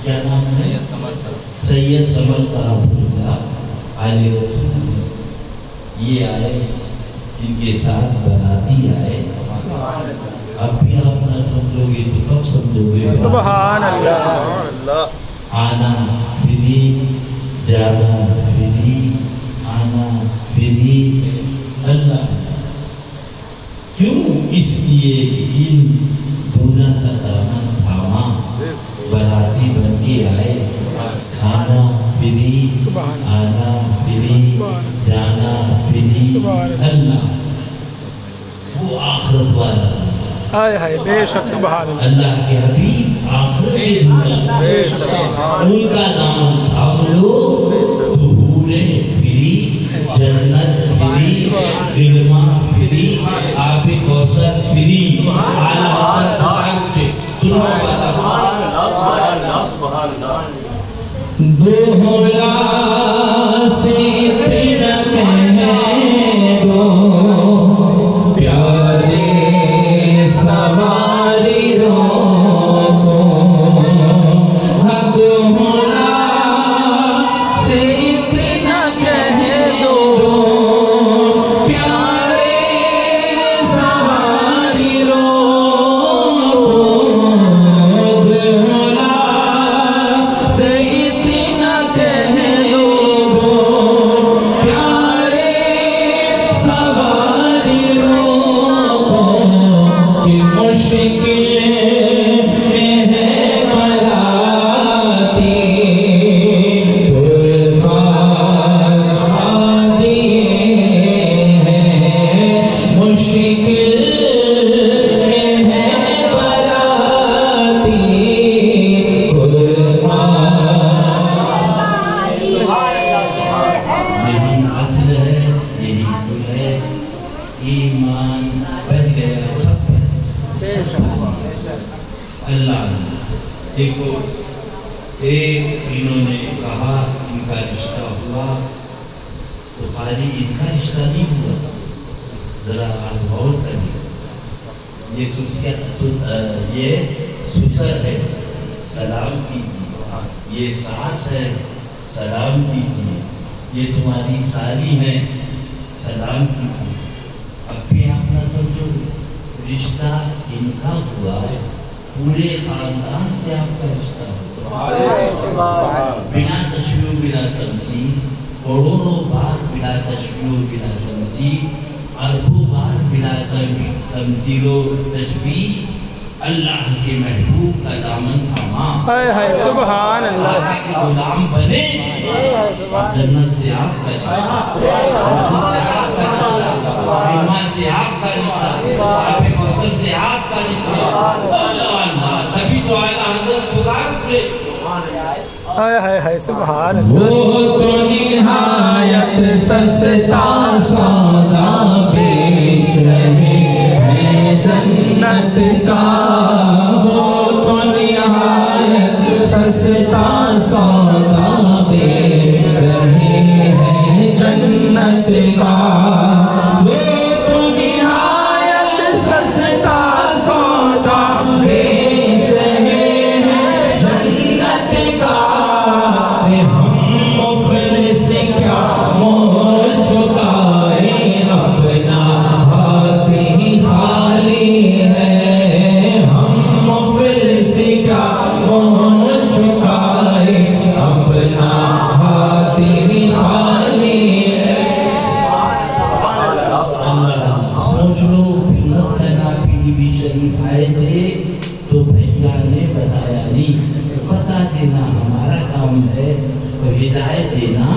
क्या नाम है? सैयद समर साहब आले रसूल। ये आए, इनके साथ बाराती आए। अब भी आप ना समझोगे तो कब समझोगे? सुभान अल्लाह। आना फिरी, जाना फिरी, आना फिरी। अल्लाह क्यों? इसलिए इन दूल्हा का दामन थामा, बाराती बन के आए। खाना फिरी, आना फिरी, जाना फिरी। अल्लाह वो आखिरत वाला हाय हाय बेशक सुभान अल्लाह के हबीब आखिरत के दूल्हा, बेशक उनका दामन थाम लो तो हूरे फिरी, जन्नत फिरी, गिलमा फिरी, आबे कौसर फिरी। आला उठे सुनो दोहरा से तिलक है दो प्यारे सवारी रोको। दोहरा से तिलक है दो प्यारे सवारी रोको। दोहरा से अल्लाह। देखो, एक इन्होंने कहा इनका रिश्ता हुआ तो खाली इनका रिश्ता नहीं हुआ, जरा आप गौर करिए। ये सुसर है, सलाम कीजिए। ये सास है, सलाम कीजिए। ये तुम्हारी साली है, सलाम कीजिए। अब भी आप ना समझो, रिश्ता इनका हुआ, पूरे खानदान से आपका रिश्ता हुआ, बिना तशबीह बिना तमसील, करोड़ों बार बिना तशबीह बिना तमसील, अरबों बार बिना तमसीलो तशबीह। अल्लाह के महबूब का दामन थामा, हाय हाय सुभान अल्लाह के गुलाम बने, जन्नत से आपका रिश्ता, से आपका रिश्ता, आबे कौसर से आपका रिश्ता। अल्लाह अल्लाह, तभी तो आला हज़रत पुकार उठे। हाय हाय हाय सुभान वो तो निहायत सस्ता सौदा बेच रहे हैं जन्नत का। वो तो निहायत सस्ता सौदा बेच रहे हैं जन्नत का। वो तो निहायत सस्ता सौदा बेच रहे हैं जन्नत का। अपना हाथ ही खाली है, हम मुफलिस क्या मोल चुकाए, अपना हाथ ही खाली है। सोच लो, हिम्मत करना, पीलीभी शरीफ आए थे तो भैया ने बताया नहीं, बता देना हमारा काम है, और हिदायत देना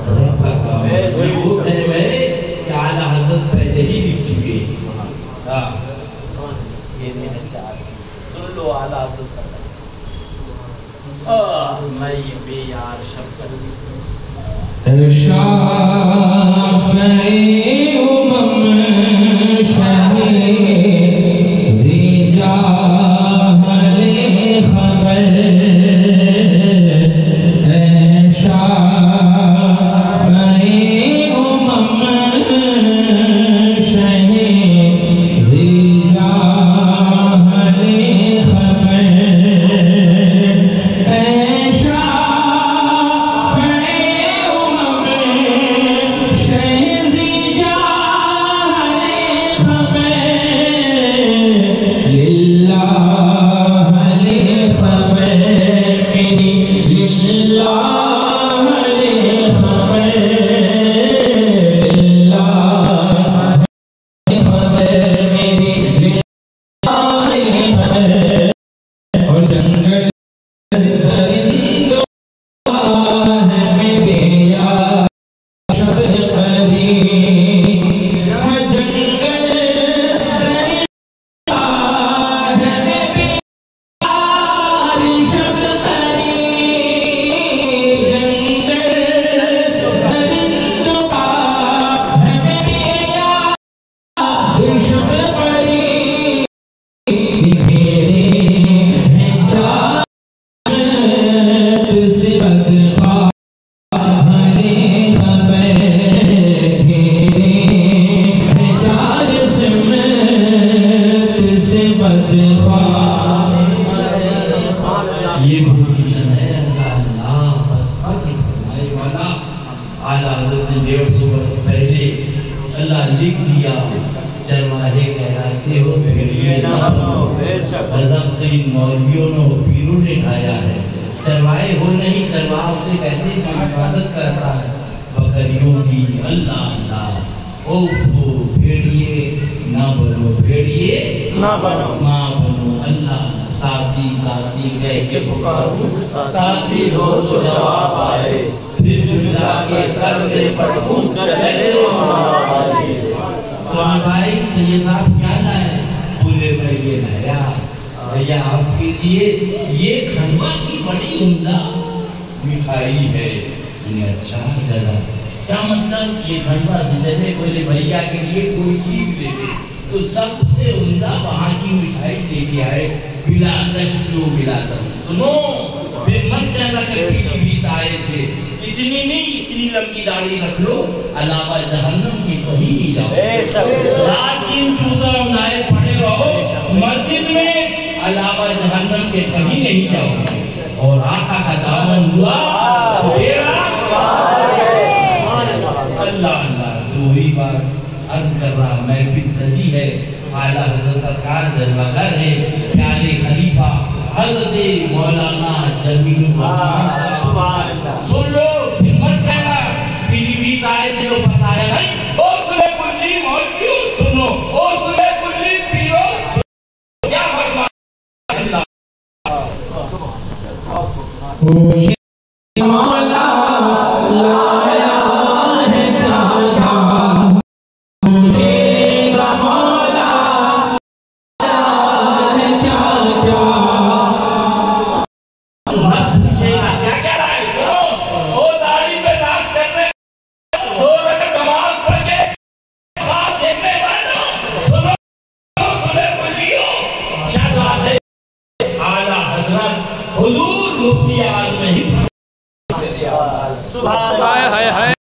रब का काम है। वो टाइम है कि आला हज़रत पहले ही लिख चुके। सुन लो आला हज़रत, मैं बेयार शब्द है ये पोजीशन है अल्लाह बस फर्ज फरमाए वाला। आला हज़रत ने 150 बरस पहले अल्लाह लिख दिया, चरवाहे कहलाते हो भेड़िए ना बनो। गजब तो इन मौलवियों ने पीरों ने ढाया है। चरवाहे हो नहीं, चरवाहा उसे कहते हैं जो हिफाजत करता है बकरियों की। अल्लाह अल्लाह ओ भेड़िए ना बनो, भेड़िए ना बनो, ना बनो। अल्लाह साथी साथी कह के पुकारो, साथी हो तो जवाब आए, फिर झुला के सर दे पटकूं चले स्वामी भाई सैयद साहब क्या लाए? बोले मैं ये लाया भैया आपके लिए, ये खंडवा की बड़ी उम्दा मिठाई है। मैंने अच्छा दादा क्या मतलब? ये खंडवा से चले, बोले भैया के लिए कोई चीज ले ले तो सबसे उम्दा वहाँ की मिठाई लेके आए। सुनो फिर मत कहना कि पीलीभीत आए थे। इतनी नहीं, इतनी लंबी दाढ़ी रख लो, अलावा जहन्नम की कहीं नहीं जाओ। रात दिन सूदा उंदाए पड़े रहो मस्जिद में, अलावा जहन्नम के कहीं नहीं जाओ। और आका का दामन हुआ अल्लाह अल्लाह। तो वही बात अर्ज कर रहा, महफिल सजी है, आला हज़रत सरकार जलवागर है, प्यारे खलीफा हज़रत मौलाना जमीलुर रहमान साहब। सुन लो फिर मत कहना पीलीभीत आए थे तो बताया नहीं। ओ सुने कुल्ली मौलवियों सुनो, ओ सुने कुल्ली पीरो क्या फरमा अल्लाह मौला लाया है क्या मुझे मौला लाया है क्या क्या पूछेगा क्या क्या लाए? सुनो वो दाढ़ी पे नाच करने 2 रकात नमाज पढ़ के साथ देखने वालों सुनो, सुने कुल्लियों शहजादे आला हजरत हुजूर मुफ्ती आज़म ही हाय हाय हाय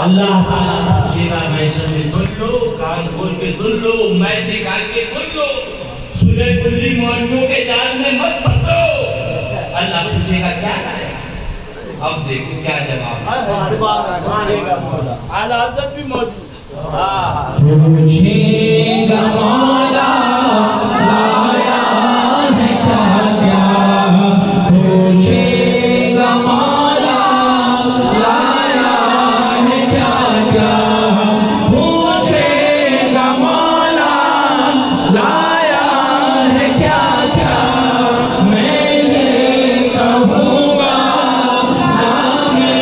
अल्लाह ताला पूछेगा महशर में। सुन लो, कान खोल के सुन लो, मैं निकाल के सुन लो, सुने कुल्ली मौलवियों के जाल में मत फंसो। अल्लाह पूछेगा क्या लाया? अब देखो क्या जवाब। आला हज़रत भी मौजूद। पूछेगा मौला लाया है क्या क्या, पूछेगा मौला लाया है क्या क्या, पूछेगा मौला लाया है क्या क्या। मैं ये कहूँगा नामे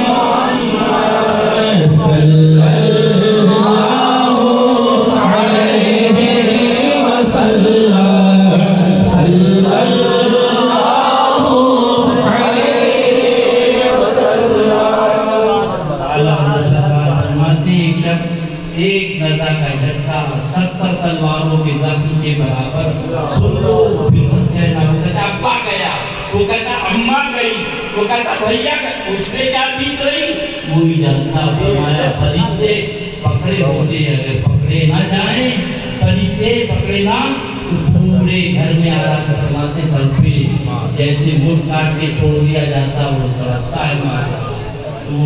मोहम्मद सल्लल्लाहु अलैहि वसल्लम, सल्लल्लाहु अलैहि वसल्लम। अल्लाह सरकार फरमाते एक शख्स एक नज़र का झटका 70 तलवारों के जख्म के बराबर। सुन लो फिर मत कहना। वो कहता अब्बा गया, वो कहता अम्मा गई, वो कहता भैया गए, उसने क्या बीत रही वो ही जानता। फरमाया फरिश्ते पकड़े होते हैं, अगर पकड़े ना जाए, फरिश्ते पकड़े ना तो पूरे घर में आराम फरमाते तड़पे, जैसे मुर्ग काट के छोड़ दिया जाता वो तड़पता है मारा। तो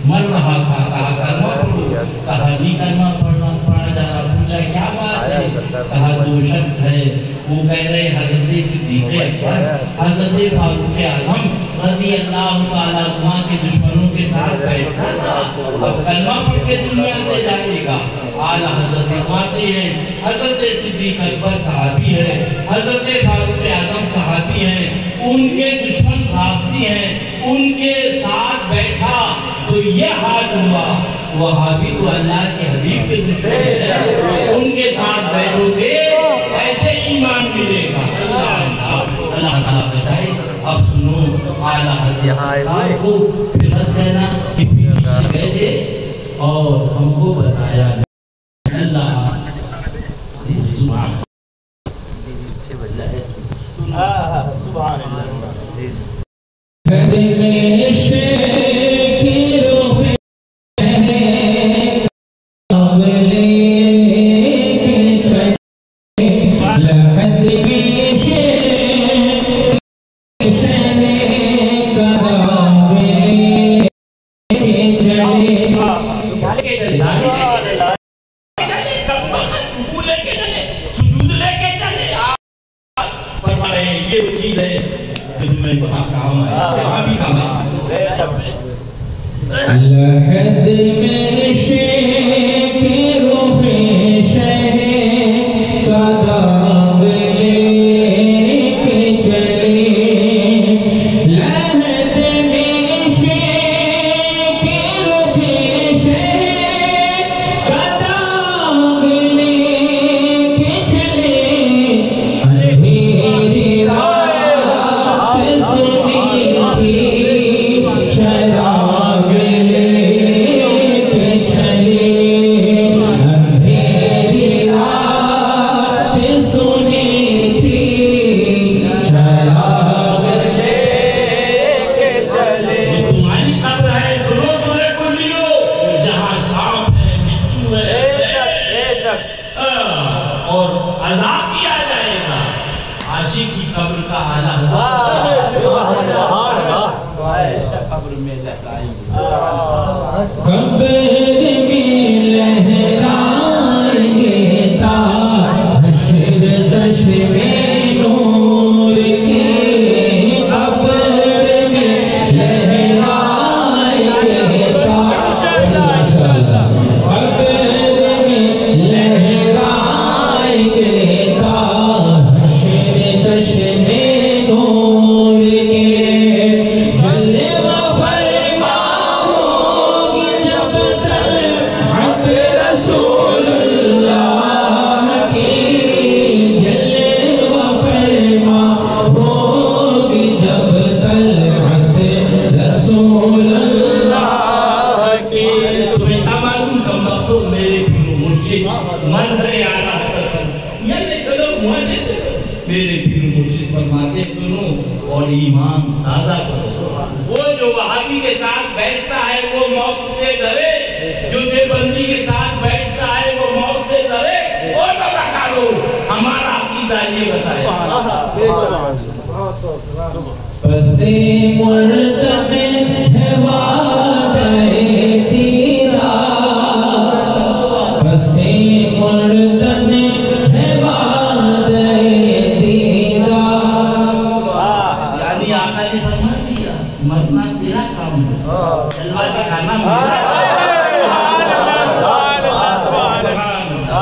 मर रहा था, कहा कलमा पढ़ो, कहा नहीं कलमा पढ़ा जा रहा। पूछा क्या बात है, कहा दो शख्स है, वो कह रहे हजरत सिद्दीक़ अकबर, हजरत फारूक आज़म रज़ी अल्लाह तआला अन्हु के दुश्मनों के साथ बैठा था, अब कलमा पढ़ के दुनिया से जाएगा। आला हजरत फरमाते हैं हजरत सिद्दीक़ अकबर सहाबी है, हजरत फारूक आज़म सहाबी हैं, उनके दुश्मन राफ़ी हैं, उनके साथ बैठा तो ये हाल हुआ। वहाबी तो अल्लाह के हबीब के दुश्मन है, उनके साथ बैठोगे ऐसे ईमान मिलेगा। अल्लाह ताला बचाए। अब सुनो आला हज़रत को फिर मत कहना कि पीछे गए थे और हमको बताया अल्लाह सुभान ये वो चीज है जो मैं वहाँ काम है, वहाँ भी काम है। लहद में शेख रुफ़े शह का दाग लेके चले, लहद में शेख रुफ़े शह का दाग लेके चले। अंधेरी रात सुनी थी शराब लेके चले, अंधेरी रात सुनी थी शराब लेके चले। ये तुम्हारी कब्र है, सुनो सुने कुल्लियो, जहाँ सांप है, बिच्छू है और अज़ाब किया जाएगा। आशिक की कब्र का आला कब्र में लहराएंगे। कब्र में लहराएंगे ताज हश्र चश्मे नूर के, कब्र में लहराएंगे ताज, कब्र में लहराएंगे ताज हश्र चश्मे नूर के। जलवा फरमा होगी जब तलअत रसूलुल्लाह की, जलवा फरमा होगी जब तलअत रसूलुल्लाह की। तुम्हें क्या मालूम कब तो मेरे पीरो मुर्शिद मंजरे आ रहा था, ये ले चलो वहाँ ले चलो। मेरे पीरो मुर्शिद फरमाते सुनो और ईमान ताज़ा करो। वो जो वहाबी के साथ बैठता है वो मौत से डरे, जो देवबंदी के साथ बैठता है वो मौत से डरे। और न बता लो हमारा अकीदा ये बताए। पसे मुर्द में है वादे दीदार, पसे मुर्द में है वादे दीदार। यानी आका ने फरमा दिया मरना तेरा काम है, जलवा दिखाना मेरा।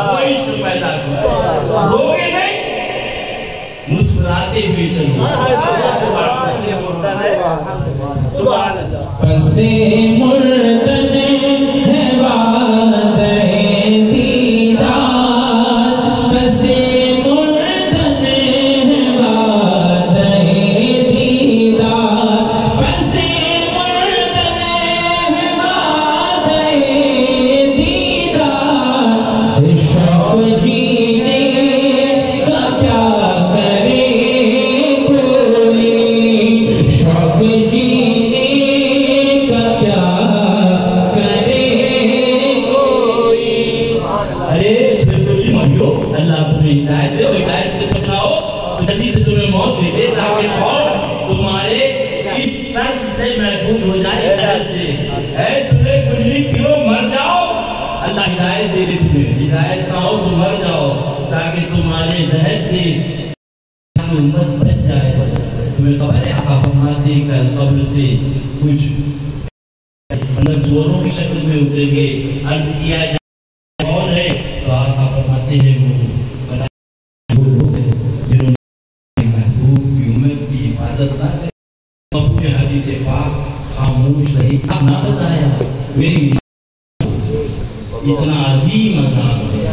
वो इश्क पैदा करो, रोगे नहीं, मुस्कुराते हुए चलो। पसे मुर्द में है वादे दीदार, पसे मुर्द में है वादे दीदार, पसे मुर्द में है वादे दीदार। अरे मानियो अल्लाह तुम्हें हिदायत दे, हिदायत के बनाओ तो जल्दी से तुम्हें मौत दे दे ताकि कौन तुम्हारे इस तर्ज से महफूज हो जाए, तर्ज से ऐ सुने गुल्ली क्यों मर जाओ, अल्लाह हिदायत दे दे तुम्हें, हिदायत ना हो तो मर जाओ ताकि तुम्हारे जहर से उम्मत बच जाए। तुम्हें खबर है आका फरमाते कल कब्र से कुछ सूअरों की शक्ल में उतरेंगे, अर्ज किया जाए कौन है तो आका फरमाते हैं वो लोग हैं जिन्होंने महबूब की उम्मत की हिफाजत ना करी, मफ़हूम हदीस पाक खामोश रही, ना बताया मेरी इतना अजीम अज़ाब है।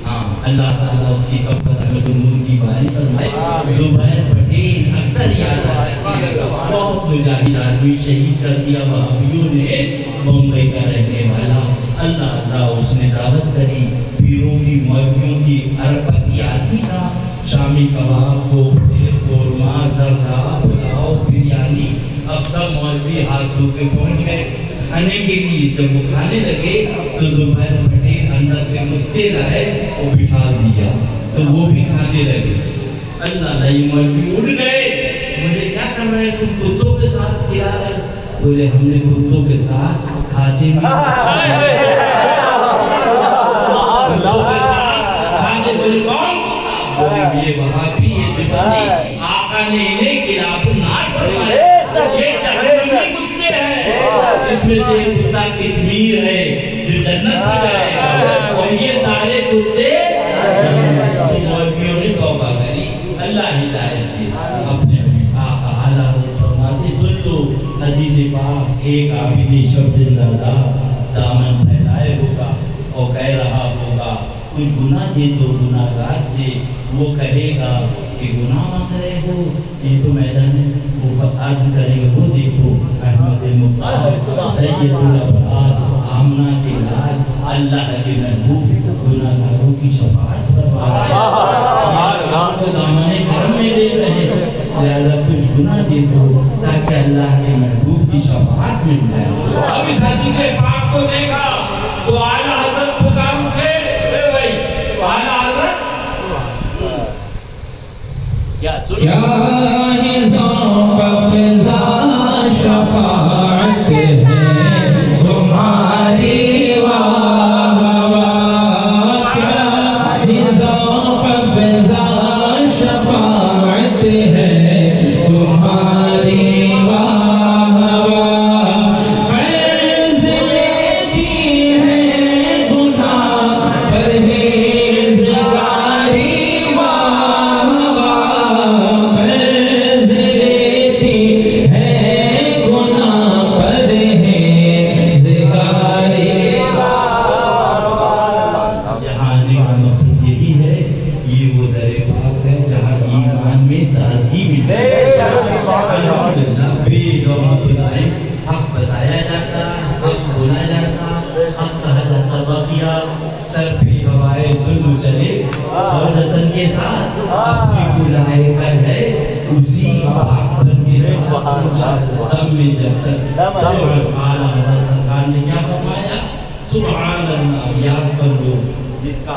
हाँ अल्लाह ताला उसकी कब्र में नूर की बारिश फरमाए। ज़ुबैर पटेल अक्सर याद आते हैं, बहुत मुजाहिद आदमी शहीद कर दिया वहाबियों ने, मुंबई का रहने वाला, अल्लाह अल्लाह उसने दावत करी पीरों की मौलवियों की, अरबकी आदमी था, शामी कबाब कोफ्ते कोरमा जर्दा पुलाव बिरयानी, अब सब मौलवी हाथ धो के पहुँच गए खाने के लिए। जब वो खाने लगे तो ज़ुबैर पटेल अंदर से कुत्ते लाए और बिठा दिया तो वो भी खाने लगे। अल्लाह ये मौलवी उठ गए, बोले क्या कर रहे हैं तुम, कुत्तों के साथ खिला रहे? बोले हमने कुत्तों के साथ खाते भी खाने। बोले कौन? बोले ये वहाबी, ये दीवानी, आका ने इन्हें खिलाफ नार फरमाया, ये जहन्नमी कुत्ते हैं, इसमें से एक कुत्ता कितमीर है जो जन्नत में जाएगा और ये सारे कुत्ते। मौलवियों ने तौबा करी, अल्लाह हिदायत दे। अपने आका आला फरमाते सुन लो हदीस पाक, एक आबिद शब्द जिंदा दामन फैलाए होगा और कह रहा होगा कुछ गुनाह दे तो गुनाहगार से, वो कहेगा कि गुनाह मांग रहे हो, ये तो मैदान वो अर्ज करेगा, वो देखो अहमद मुख्तार सैयदुल अबरार आमना के लाल अल्लाह के महबूब गुनाहगारों की शफाअत फरमा रहे हैं, दामन करम में दे रहे हैं, लिहाजा कुछ गुनाह दे दो ताकि अल्लाह के महबूब की शफाअत मिल जाए। अब इस हदीस पाक को देखा तो आला हज़रत पुकार उठे, भाई आला हज़रत क्या है ज़ौक़-फ़िज़ा शफ़ाअत है तुम्हारी, वाह वाह क्या है ज़ौक़-फ़िज़ा शफ़ाअत है तुम्हारी, वाह वाह कर्ज़ लेती है गुनाह परहेज़गारी, वाह वाह कर्ज़ लेती है गुनाह परहेज़गारी। जहाँ आने का मकसद यही है, ये वो दरे पाक है जहाँ ईमान में ताज़गी मिले। अल्हम्दुलिल्लाह बेगौरतुल्लाह हक बताया जाता, हक बोला जाता, हक कहा जाता, बाकिया सर पे हवाए जुल्म चले सौजतन के साथ अपनी बुलाए कर है उसी भागपन के साथ दम में जब तक। सुभान अल्लाह, सरकार ने क्या फरमाया, सुभान अल्लाह याद कर लो जिसका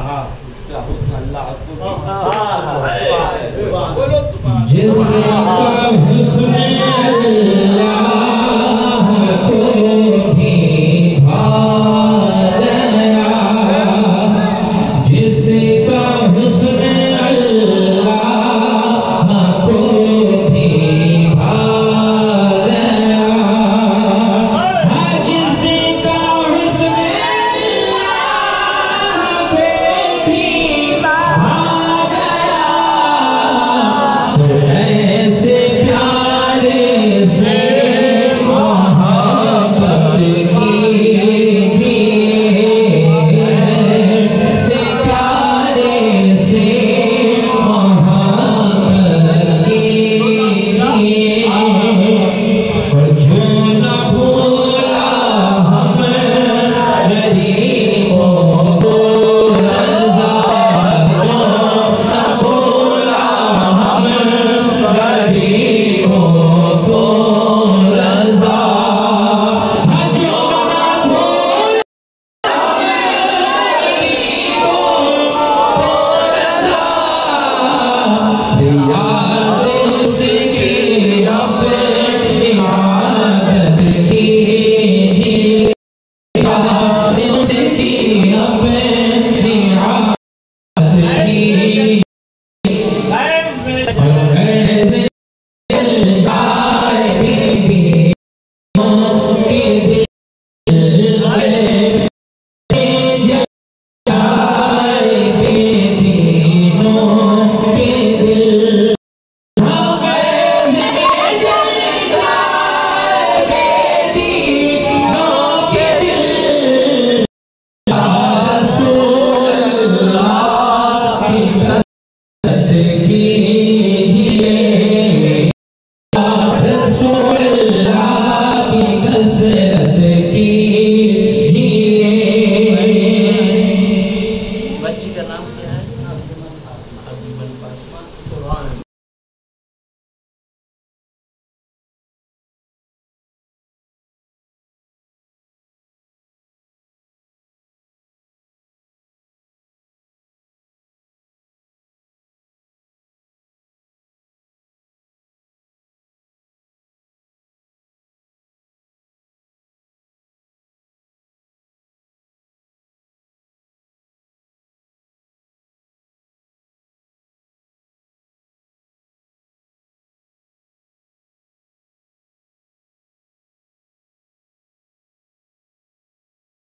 जिसका हुस्न